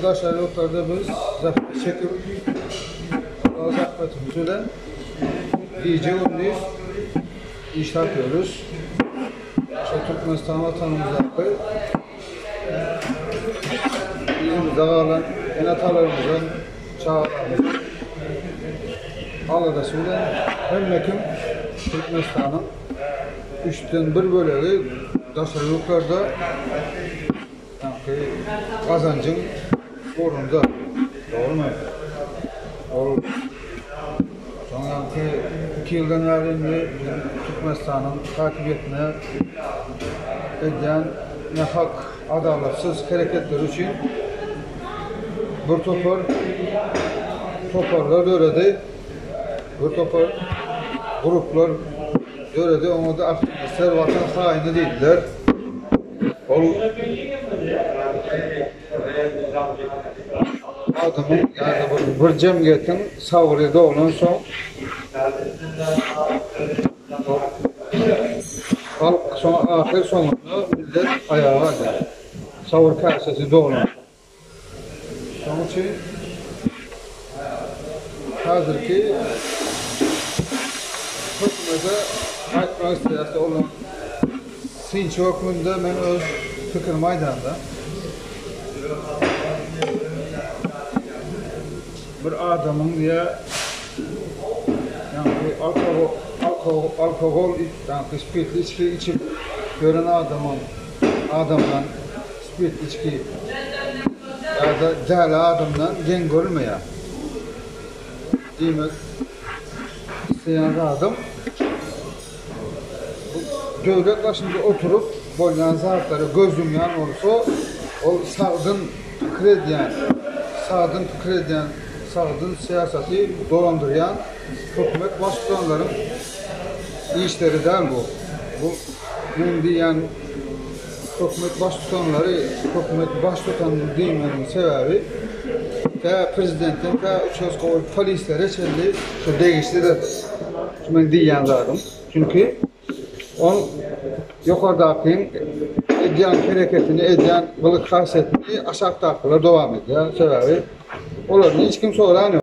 Arkadaşlar yoklarda biz zahmet çekip zahmetimizle iyice önlüyüz, iş yapıyoruz. Türkmenistan vatanımıza bizim dağılan enatalarımızın çağlarımızın aladasıyla memlekim Türkmenistan'ın 3'ten 1 bölüğü daşarılıklarda kazancın orunda. Doğru mu? Doğru. Sonraki 2 yıldan beri Türkmenistan'ın takibiyetine eden ne hak adalatsız hareketler için bir toparlar öğredi. Bir topar gruplar öğredi. Onu da aktivistler vatan haini değiller. Adamın yani bir cemiyetin savrıda olan son halk ahir sonunda millet ayağa aldı. Savur kasesi doğulan. Onun için hazırki hükümete aytmak istəyəsi olan Sinçi hükümündə mən öz fikir maydanda bir adamın diye yani alkol yani spirtli içki içip gören adamdan spirtli içki ya da değerli adamdan gen görülmeye demek isteyen adam devlet başında oturup boylayan zatları göz yumyan olursa o sağdın fikir ediyen sağdın siyaseti dolandırıyan hükümet başkanların işleri değil bu. Bu diyen hükümet baştutanın demenin sebebi ve prezidentin ve uçak polislere çeldi şu değiştirir. Ben diyen zaten. Çünkü on yukarıdaki ediyen hareketini, ediyen balık hasetini aşağı taraflara devam ediyor. Sebebi onların hiç kimse oranı yok.